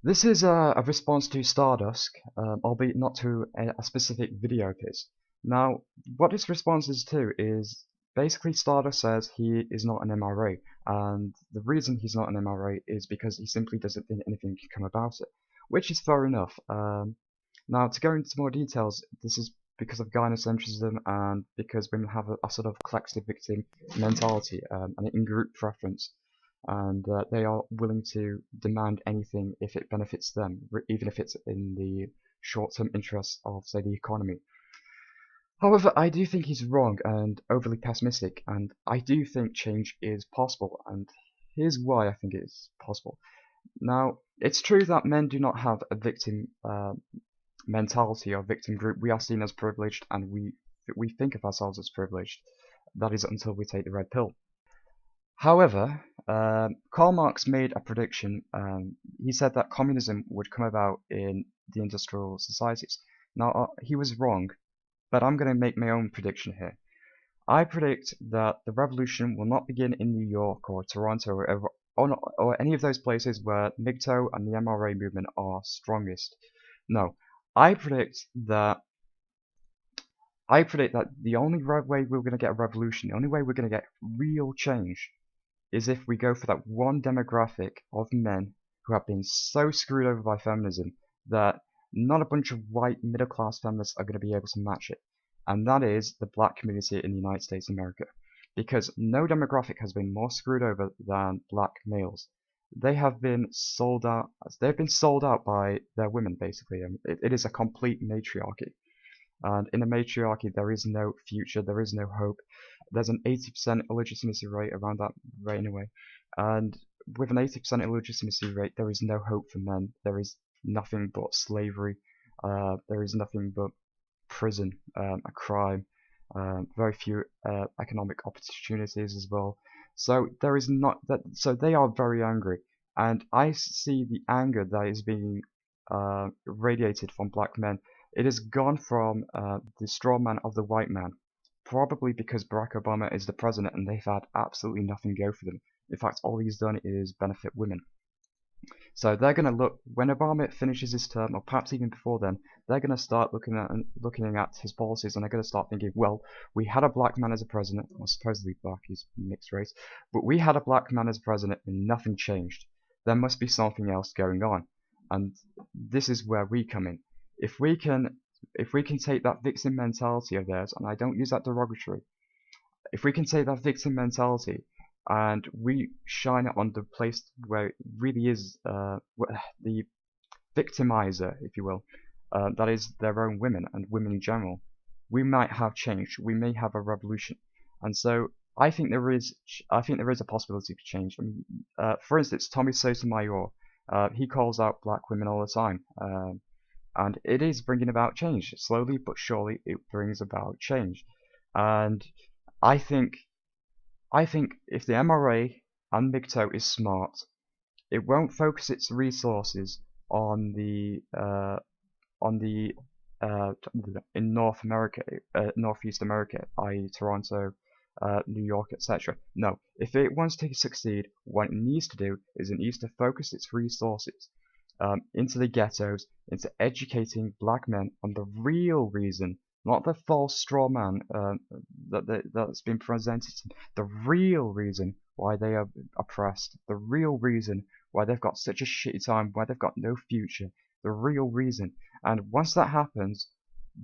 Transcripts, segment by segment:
This is a response to Stardusk, albeit not to a specific video piece. Now, what this response is to is basically Stardust says he is not an MRA, and the reason he's not an MRA is because he simply doesn't think anything can come about it, which is fair enough. Now, to go into more details, this is because of gynocentrism and because women have a sort of collective victim mentality and an in-group preference, and they are willing to demand anything if it benefits them, even if it's in the short-term interests of, say, the economy. However, I do think he's wrong and overly pessimistic, and I do think change is possible, and here's why I think it is possible. Now, it's true that men do not have a victim mentality or victim group. We are seen as privileged, and we think of ourselves as privileged. That is until we take the red pill. However, Karl Marx made a prediction. He said that communism would come about in the industrial societies. Now, he was wrong, but I'm going to make my own prediction here. I predict that the revolution will not begin in New York or Toronto or any of those places where MGTOW and the MRA movement are strongest. No, I predict that the only way we're going to get a revolution, the only way we're going to get real change, is if we go for that one demographic of men who have been so screwed over by feminism that not a bunch of white middle-class feminists are going to be able to match it. And that is the black community in the United States of America. Because no demographic has been more screwed over than black males. They have been sold out. They've been sold out by their women, basically. It is a complete matriarchy. And in a matriarchy, there is no future, there is no hope. There's an 80% illegitimacy rate around that rate anyway. And with an 80% illegitimacy rate, there is no hope for men. There is nothing but slavery. There is nothing but prison, a crime, very few economic opportunities as well. So there is not that. So they are very angry, and I see the anger that is being radiated from black men. It has gone from the straw man of the white man, probably because Barack Obama is the president and they've had absolutely nothing go for them. In fact, all he's done is benefit women. So they're going to look, when Obama finishes his term, or perhaps even before then, they're going to start looking at his policies, and they're going to start thinking, well, we had a black man as a president, or supposedly black, he's mixed race, but we had a black man as president and nothing changed. There must be something else going on. And this is where we come in. If we can take that victim mentality of theirs, and I don't use that derogatory, if we can take that victim mentality and we shine it on the place where it really is the victimizer, if you will, that is their own women and women in general, we might have change. We may have a revolution, and so I think there is a possibility for change. I mean, for instance, Tommy Sotomayor, he calls out black women all the time, and it is bringing about change. Slowly but surely, it brings about change, and I think if the MRA and MGTOW is smart, it won't focus its resources on the in North America, Northeast America, i.e. Toronto, New York, etc. No, if it wants to succeed, what it needs to do is it needs to focus its resources into the ghettos, into educating black men on the real reason, not the false straw man that's been presented, the real reason why they are oppressed, the real reason why they've got such a shitty time, why they've got no future, the real reason. And once that happens,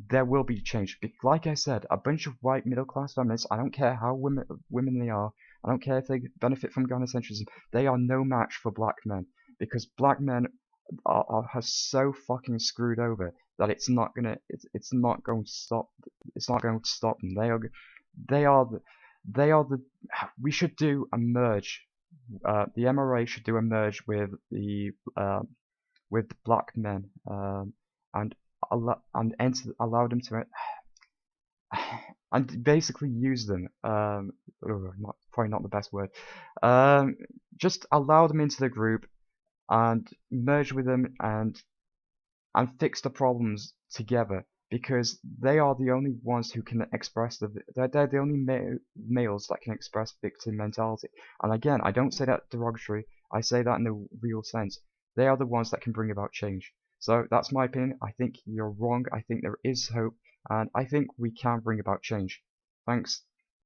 there will be change. Like I said, a bunch of white middle class feminists, I don't care how women they are, I don't care if they benefit from gynocentrism, they are no match for black men, because black men are so fucking screwed over that it's not going to stop them. They are the we should do a merge. The MRA should do a merge with the black men, and allow them to and basically use them. Probably not the best word. Just allow them into the group and merge with them and fix the problems together, because they are the only ones who can express they're the only males that can express victim mentality. And again, I don't say that derogatory, I say that in the real sense. They are the ones that can bring about change. So that's my opinion. I think you're wrong. I think there is hope, and I think we can bring about change. Thanks.